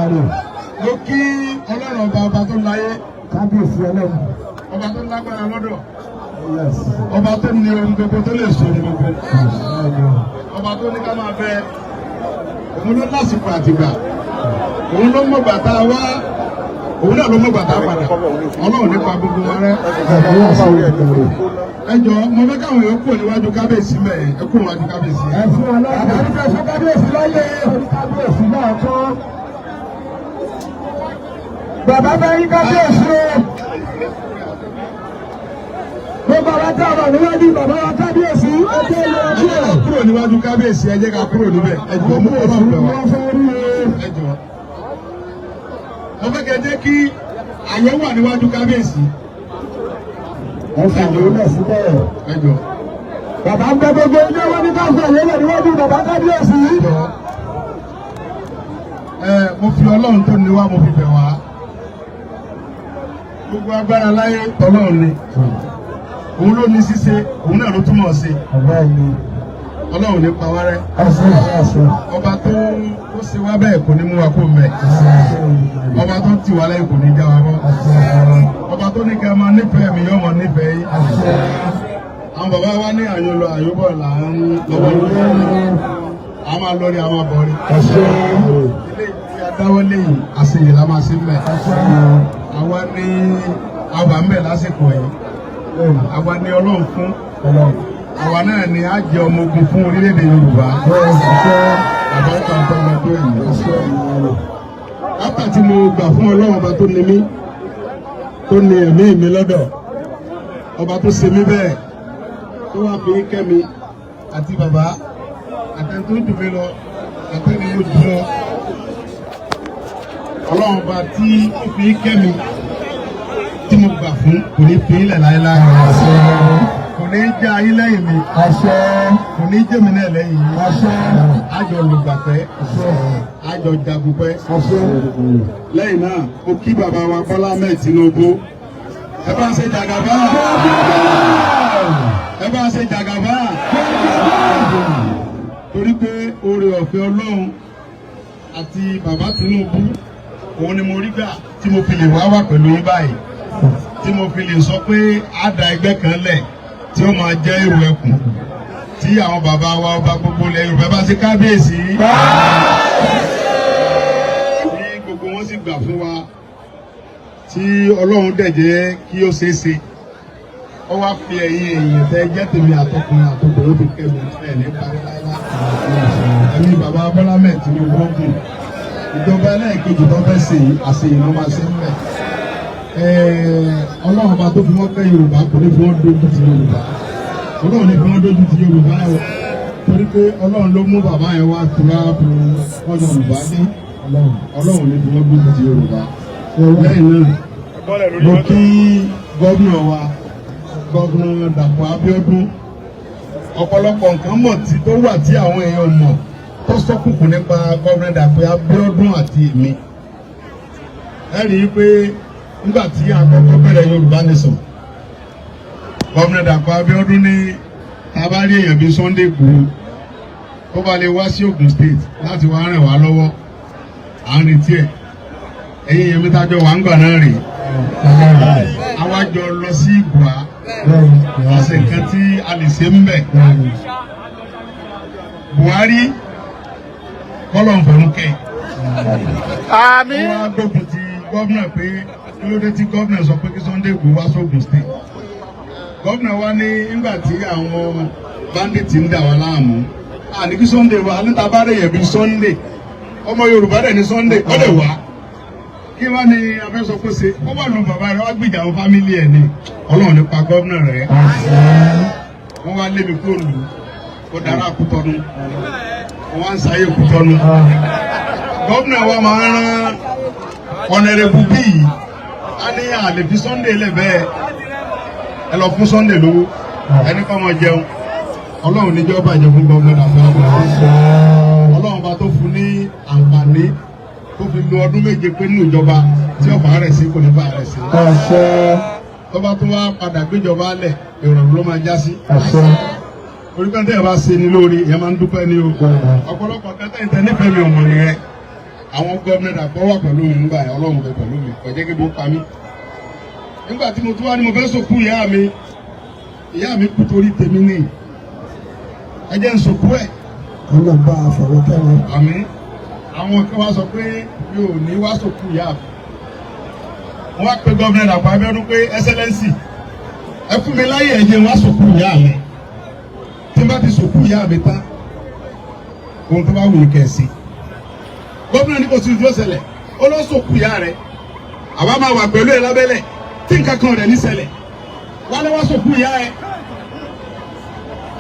Mo kí Ọlọ́run ọba tó láyé. Kábíyèsí Ọlọ́run. Ọba tó lágbára lọ́dọ̀. Ọba tó ní ohun gbogbo tó lè so ohun gbogbo. Ọba tó ní ká máa bẹ. Òun ló lásìkò àtìgbà. Òun ló mọ̀ gbàtà wá. Òun náà ló mọ̀ gbàtà padà. Ọlọ́run nípa gbogbo wa rẹ́. Ẹ jọ̀ọ́ mo fẹ́ káwọn èèyàn kúrò níwájú kábíyèsí mẹ́ẹ̀. Ẹ kúrò níwájú kábíyèsí. Ẹ fún Ọlọ́run. Àbáríkà fún kábíyèsí láyé. Kábíyèsí náà kọ́. Bàbá bá yí kábíyèsí o. Gbogbo àwọn tí a wà níwájú bàbá wa kábíyèsí. Ẹ jẹ́ ilé ọjọ́. Ẹ jẹ́ ká kúrò níwájú kábíyèsí. Ẹ jẹ́ ká kúrò níbẹ̀. Ẹ jọ̀ọ́ mú Ọlọ́run bẹ̀ wá. Ẹ jọ̀ọ́. Mo fẹ́ kẹ́ jẹ́ kí àyè wà níwájú kábíyèsí. Ẹ fàyè lẹ̀ síbẹ̀. Ẹ jọ̀ọ́. Bàbá ń bẹ gbogbo ilé wọn ní ká fàyè lẹ̀ níwájú bàbá kábíyèsí. Mo fi Ọlọ́run tó ní wá mo fi bẹ̀ wá. Gbogbo agbára láyé tọ́lọ́run ni. Òun ló ní ṣíṣe, òun náà ló túmọ̀ ṣe. Ọlọ́run ní pa wá rẹ́. Ọba tó ṣe wá bẹ́ẹ̀ kò ní mú wa kó mẹ́. Ọba tó ti wá lẹ́yìn kò ní já wa mọ́. Ọba tó ní kí a máa nífẹ̀ẹ́ mi yóò máa nífẹ̀ẹ́ yín. Àwọn bàbá wa ní àyànlọ àyọ̀bọ̀ là ń lọ́wọ́ lórí. A máa lórí àwọn àbọ̀rí. Ilé ìdí adáwọ́ lẹ́yìn àṣeyè la máa ṣe mẹ́. Àwa ní àwa ń bẹ̀ lásìkò yìí. Àwa ní Ọlọ́run fún. Àwa náà ni a jẹ ọmọ ogun fún orílẹ̀-èdè Yorùbá. Àbáríkà ń tọ́ ọmọ tó yìí. Lápá tí mo gbà fún Ọlọ́run ọba tó ní mí, tó ní ẹ̀mí mi lọ́dọ̀, ọba tó ṣe mí bẹ́ẹ̀, tó wá fi kẹ́ mi àti bàbá, àtẹni tó dùn mí lọ, àtẹni mo jù lọ. Ọlọ́run ọba tí ó fi kẹ́ mi, tí mo gbà fún, kò ní fi ilẹ̀ láéláé. Kò ní já ayé lẹ́yìn mi. Kò ní jẹ́ mi náà lẹ́yìn mi. Àjọ lùgbàpẹ́. Àjọ jagunpẹ́. Lẹ́yìn náà, mo kí bàbá wa Bọ́lá Ahmed Tinubu. Ẹ bá ń ṣe jàgàbá. Ẹ bá ń ṣe jàgàbá. Torí pé oore ọ̀fẹ́ Ọlọ́run àti bàbá Tinubu, òun ni mo rí gbà tí mo fi lè wá pẹ̀lú yín báyìí. Tí mo fi lè sọ pé á da ẹgbẹ́ kan lẹ̀ tí ó máa jẹ́ èrò ẹkùn tí àwọn bàbá wa ọba gbogbo ilẹ̀ Yorùbá bá ṣe kábíyèsí. Tí gbogbo wọn sì gbà fún wa tí Ọlọ́run dẹ̀ jẹ́ kí ó ṣeé ṣe. Ó wá fi ẹ̀yin èèyàn tẹ́ jẹ́ tèmi àtọkùnrin àtọkùnrin ó fi kẹ́mi ẹ̀ ní parí láíláí. Ẹ̀mí bàbá Bọ́lá Ahmed Tinubu gùn. Ìjọba ẹlẹ́ẹ̀kejì tó fẹ́ ṣe àṣeyìn ló máa ṣe ń bẹ̀. Ọlọ́run bá tó fi wọ́n pẹ́ Yorùbá kò ní fi wọ́n dójú ti Yorùbá. Ọlọ́run ní fi wọ́n dójú ti Yorùbá o. Torí pé Ọlọ́run ló mú bàbá yẹn wá tura bu wọ́n Yorùbá dé. Ọlọ́run ní fi wọ́n dójú ti Yorùbá. Lẹ́yìn náà, mo kí gómìnà wa, gómìnà Dàpọ̀ Abíọ́dún. Ọ̀pọ̀lọpọ̀ nǹkan mọ̀ tí tó wà tí àwọn èèyàn mọ̀ tó sọ́kùnkùn nípa gómìnà Dàpọ̀ Abíọ́dún àti èmi. Ẹ rí i pé nígbà tí àkọ́kọ́ bẹ̀rẹ̀ Yorùbá Nation, gómìnà Dàpọ̀ Abíọ́dún ní tabari èèyàn bíi Sunday Igboho tó bá lè wá sí Ògùn State láti wá rìn wá lọ́wọ́ à ń retí ẹ̀. Ẹ̀yin èèyàn mi tájọ wà ń gbà náà rè àwa jọ lọ sí Ìgbòho àṣẹ nǹkan tí a lè ṣe ń bẹ̀. Buhari kọ́lọ̀ ń fẹ̀rù kẹ́ wọ́n á gbógun ti gómìnà pé kí ló dé tí gómìnà sọ pé kí Sunday Igboho wá sógun State. Gómìnà wa ní nígbà tí àwọn bandit ń dà wá láàmú àní kí Sunday wá níta bá rẹ̀ yẹ̀ bí Sunday ọmọ Yorùbá dẹ̀ ní Sunday ó lè wá kí wá ní afẹ́sọ kó ṣe ó wà lù bàbá rẹ̀ wá gbìjà àwọn fámìlì ẹ̀ ní Ọlọ́run nípa gómìnà rẹ̀ wọ́n wá lébi kúrò lù ó dára Kútọ́nù wọ́n wá ń sáyé Kútọ́nù gómìnà wa máa ń rán ọ̀nẹ́rẹ́bù bíi a ní àlè fi Sunday lẹ̀ bẹ́ẹ̀ ẹ lọ fún Sunday lówó ẹni kọ́ ọmọ jẹun Ọlọ́run níjọ́ bàjẹ́ fún gómìnà Ọlọ́run bá tó fún ní àǹfààní tó fi lo ọdún méje pé nínú ìjọba tí ọ̀pá rẹ̀ sí kò ní bá rẹ̀ sí. tó bá tún wá padà gbéjọba lẹ̀ ìrọ̀rùn ló máa já sí. oríkàn tẹ́ ẹ bá ṣe ni lórí ìyẹn máa ń dúpẹ́ ní o. ọ̀pọ̀lọpọ̀ kẹtẹ́ ìtẹ́ nífẹ̀ẹ́ mi ọmọ nìyẹn àwọn gómìnà Dàpọ̀ wà pẹ̀lú mi nígbà yẹn Ọlọ́run bẹ pẹ̀lú mi kò jẹ́ kí bó pa mí. Nígbà tí mo tún wá ní mo fẹ́ sòkú ìyá mi kú torí tèmi ní ẹ jẹ́ n sòkú ẹ̀. Ọlọ́run bá a fọwọ́ kẹ́wọ́. Àmín. Àwọn kan wá sọ pé mi ò ní wá sòkú ìyá mi. Wọ́n wá pe gómìnà Dàpọ̀ Abíọ́dún pé Excellency ẹ fún mi láyé ẹ jẹ́ n wá sòkú ìyá mi. Tí n bá ti sòkú ìyá mi tán ohun tó bá wù ní kẹ̀sì. Gómìnà ní kò sí ìdúró ṣẹlẹ̀ ó lọ sòkú ìyá rẹ̀ àwa máa wà pẹ̀lú ẹ lábẹ́lẹ̀ tí nǹkan kan rẹ̀ ní ṣẹlẹ̀ wá lọ wá sòkú ìyá ẹ.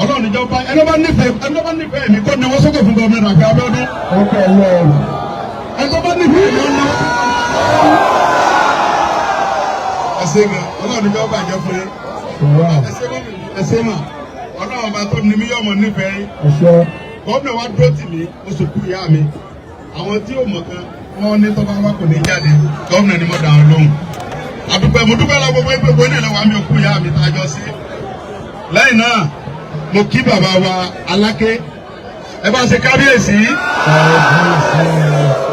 Ọlọ́run ìjọba ẹni bá nífẹ̀ẹ́ mi kó ní wọ́n sókè fún gómìnà Dàpọ̀ Abíọ́dún. Ọkọ̀ ẹ̀yọ́ ẹni tó bá nífẹ̀ẹ́ mi ọ̀nà ẹsẹ̀ gan Ọlọ́run ìjọba àjẹ fún yín. Ẹsẹ̀ mà Ọlọ́run ọba tó ní mí yọ̀mọ̀ nífẹ̀ẹ́ yín. Gómìnà wa dúró tì mí ó sòkú ìyá mi. Àwọn tí ò mọ̀ kan wọ́n ní tọ́ba wa kò ní jáde gómìnà ni mo dà ọ́ lóhùn. Àdúpẹ́ mo dúpẹ́ lọ gbogbo ẹgbẹ́ gbogbo ilé ìlọ́wọ́ àmì òkú ìyá mi tá a jọ sí. Lẹ́yìn náà mo kí bàbá wa Aláké ẹ bá ń ṣe kábíyèsí.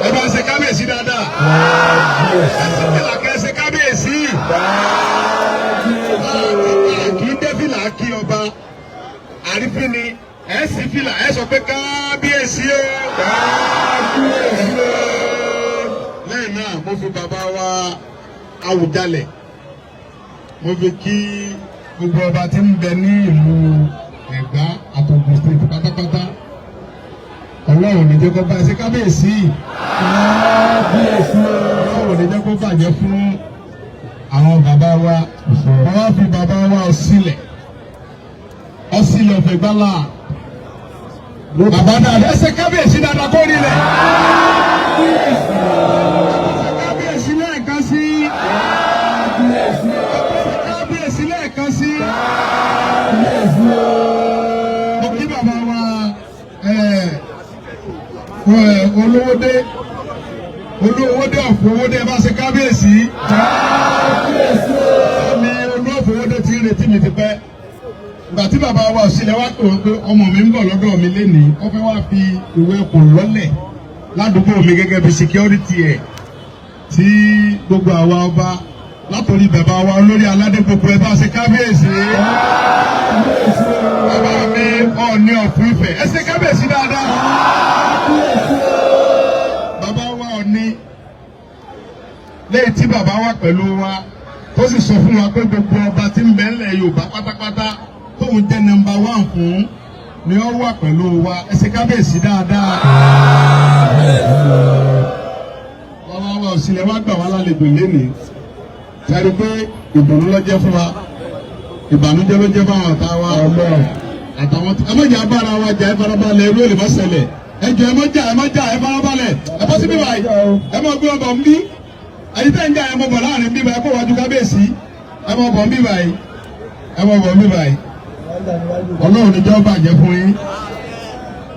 Ẹ bá ń ṣe kábíyèsí dáadáa. Ẹsẹ̀ fìlà kẹ́ ẹ ṣe kábíyèsí. Kì í dé fìlà kí ọba àrífín ni ẹ sì fìlà ẹ sọ pé kábíyèsí o. Kábíyèsí o. Lẹ́yìn náà mo fi bàbá wa Àwùjalẹ̀ mo fi kí gbogbo ọba tí ń bẹ ní ìlú Ẹ̀gbá àtògùn state pátápátá. Ọlọ́run ní jẹ́ kó bá ẹsẹ̀ kábíyèsí. Ọlọ́run ní jẹ́ kó bàjẹ́ fún àwọn bàbá wa. Wọ́n wá fi bàbá wa Ọ̀sílẹ̀ ọ̀fẹ́ gbálà. Bàbá dáadáa ẹsẹ̀ kábíyèsí dáadáa kó rí rẹ̀. Kábíyèsí lẹ́ẹ̀kan sí. Kábíyèsí lẹ́ẹ̀kan sí. Mo kí bàbá wa olówódé ọ̀fọwódé ẹ bá ṣe kábíyèsí. Àmì olówódé ti ń retí mi ti pẹ́. Ìgbà tí bàbá wa Ọ̀sílẹ̀ wá pè wọ́n pé ọmọ mi ń bọ̀ lọ́dọ̀ mi lénìí ó fẹ́ wá fi ìwé ẹ̀kọ́ lọ́lẹ̀ ládùúgbò mi gẹ́gẹ́ bí security ẹ̀ tí gbogbo àwa ọba látòrí bàbá wa olórí aládé gbogbo ẹ bá ṣe kábíyèsí. Bàbá mi Ọọ̀ni ọ̀fun Ifẹ̀ ẹ ṣe kábíyèsí dáadáa. Bàbá wa Ọọ̀ni lẹ́yìn tí bàbá wa pẹ̀lú wa tó sì sọ fún wa pé gbogbo ọba tí ń bẹ ńlẹ̀ Yorùbá pátápátá tóun jẹ́ nọ́mbà 1 fún ni ó wà pẹ̀lú wa ẹ ṣe kábíyèsí dáadáa. Bàbá wa Ọ̀sílẹ̀ wá gbà wá lálejò lénìí. Sẹ́ni pé ìdùnnú ló jẹ́ fún wa ìbànújẹ́ ló jẹ́ fáwọn ọ̀tá wa àtàwọn tí ẹ má jà bára wa jà ẹ farabalẹ̀ irú èlé má ṣẹlẹ̀ ẹ jọ ẹ má jà ẹ farabalẹ̀ ẹ bọ́ sí bíbá yìí ẹ má gbé ọbọ̀ ń bí àyíká ń jà ẹ má bọ̀ láàrin bíbá ẹ kó wájú kábíyèsí ẹ má bọ̀ ń bíbá yìí ẹ má bọ̀ ń bíbá yìí. Ọlọ́run níjọ́ bàjẹ́ fún yín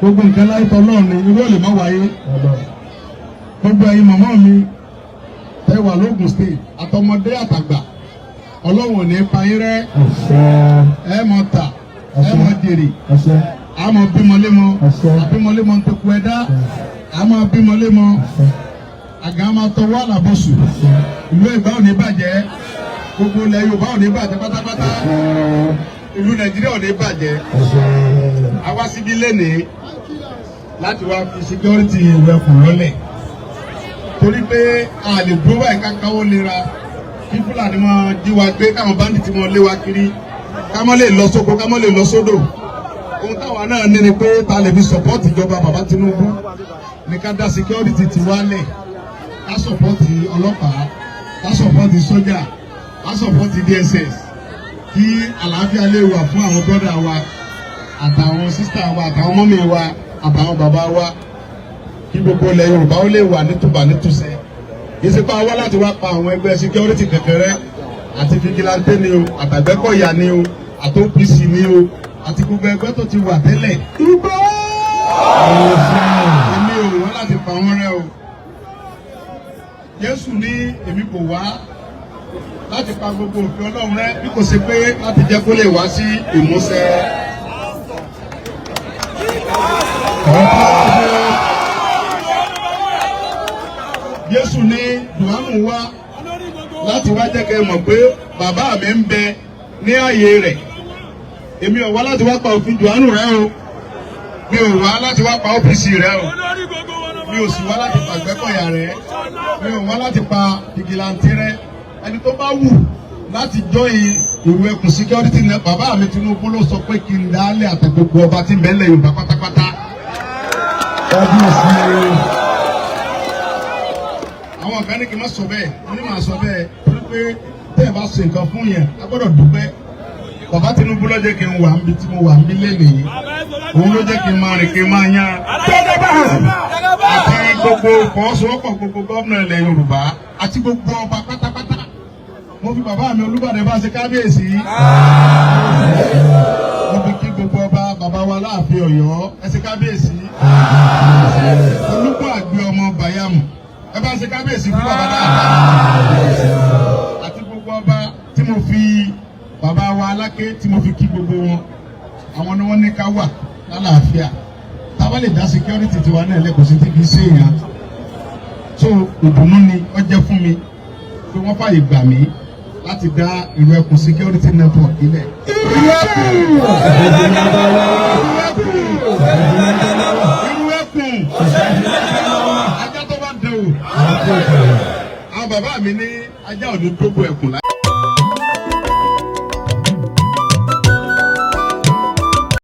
gbogbo nǹkan láyé tọ́ Ọlọ́run ni irú èlé má wáyé gbogbo ẹ̀yin màmá mi ẹ wà lóògùn state àtọmọdé àtàgbà Ọlọ́run ò ní pa yín rẹ́ ẹ mọ ta ẹ mọ jèrè àmọ́ bímọlémọ àbímọlémọ ń tẹkù ẹ̀dá àmọ́ bímọlémọ àgàn máa tọwọ́ àlàbọ̀sù ìlú Ẹ̀gbá ò ní bàjẹ́ gbogbo ilẹ̀ Yorùbá ò ní bàjẹ́ pátápátá ìlú Nàìjíríà ò ní bàjẹ́ àwa síbi lénìí láti wá fi security ìwẹ̀ kù lọ́lẹ̀ torí pé a lè dúró báyìí káká ó lera kí Fúlàní máa jí wa gbé káwọn báńdíìtì máa lé wa kiri ká má lè lọ sóko ká má lè lọ sódò ohun táwa náà ní ni pé ta lè fi sọpọ́ọ̀tì ìjọba bàbá Tinubu ní ká dá security ti wálẹ̀ ká sọpọ́ọ̀tì ọlọ́pàá ká sọpọ́ọ̀tì sójà ká sọpọ́ọ̀tì DSS kí àlàáfíà lè wà fún àwọn bọ́dà wa àtàwọn sísítà wa àtàwọn mọ́mì wa àtàwọn bàbá wa kí gbogbo ilẹ̀ Yorùbá ó lè wà nítùbà nítùsẹ̀ ìsìnkú wá láti wá pa àwọn ẹgbẹ́ security kékeré àti fìgìláńtì ni o àtàgbẹ́kọ̀yà ni o àti OPC ni o àti gbogbo ẹgbẹ́ tó ti wà tẹ́lẹ̀. Ìgbọ́ èmi ò wá láti pa wọ́n rẹ́ o. Jésù ní èmi kò wá láti pa gbogbo òfin Ọlọ́run rẹ́ bí kò ṣe pé láti jẹ́ kó lè wá sí ìmúṣẹ. Jésù ní Jòhánù wá láti wá jẹ́ kẹ́ mọ̀ pé bàbá mi ń bẹ ní ààyè rẹ̀. Èmi ò wá láti wá pa òfin Jòhánù rẹ o. Mi ò wá láti wá pa OPC rẹ o. Mi ò sì wá láti pa Àgbẹ̀kọ̀yà rẹ. Mi ò wá láti pa Fìgìláńtì rẹ. Ẹni tó bá wù láti join ìwé ẹkùn security net, bàbá mi Tinubu ló sọ pé kí n dálé àtẹ̀gbogbo ọba tí ń bẹ lẹ̀ Yorùbá pátápátá. Àwọn ọ̀gá ní kí n má sọ bẹ́ẹ̀, wọ́n ní màá sọ bẹ́ẹ̀ torí pé tẹ́ ẹ̀ bá ṣe nǹkan fún yẹn a gbọ́dọ̀ dúpẹ́. Bàbá Tinubu ló jẹ́ kí n wà níbi tí mo wà níbi lẹ́nu yìí. Òun ló jẹ́ kí n máa rìn kí n máa yan. Àti gbogbo fọwọ́sowọ́pọ̀ gbogbo gómìnà ilẹ̀ Yorùbá àti gbogbo ọba pátápátá. Mo fi bàbá mi Olúbàdàn bá ṣe kábíyèsí. Mo fi kí gbogbo ọba bàbá wa láàfin Ọ̀yọ́ ẹ ṣe kábíyèsí. Olúkọ àgbẹ̀ ọmọ Bàyámù ẹ bá ṣe kábíyèsí fún bàbá dáadáa. Àti gbogbo ọba tí mo fi bàbá wa Aláké tí mo fi kí gbogbo wọn. Àwọn ni wọ́n ní ká wà lálàáfíà. Táwa lè dá security tiwa náà lẹ́kọ̀ọ́ sí ti fi ṣe èèyàn. So ìdùnnú ni ó jẹ́ fún mi pé wọ́n fàyè gbà mí láti dá ìlú ẹkùn security network ilẹ̀. Ìlú ẹkùn ajá tó bá dẹ̀ o. Àwọn bàbá mi ní ajá ò ní gbogbo ẹkùn láyé.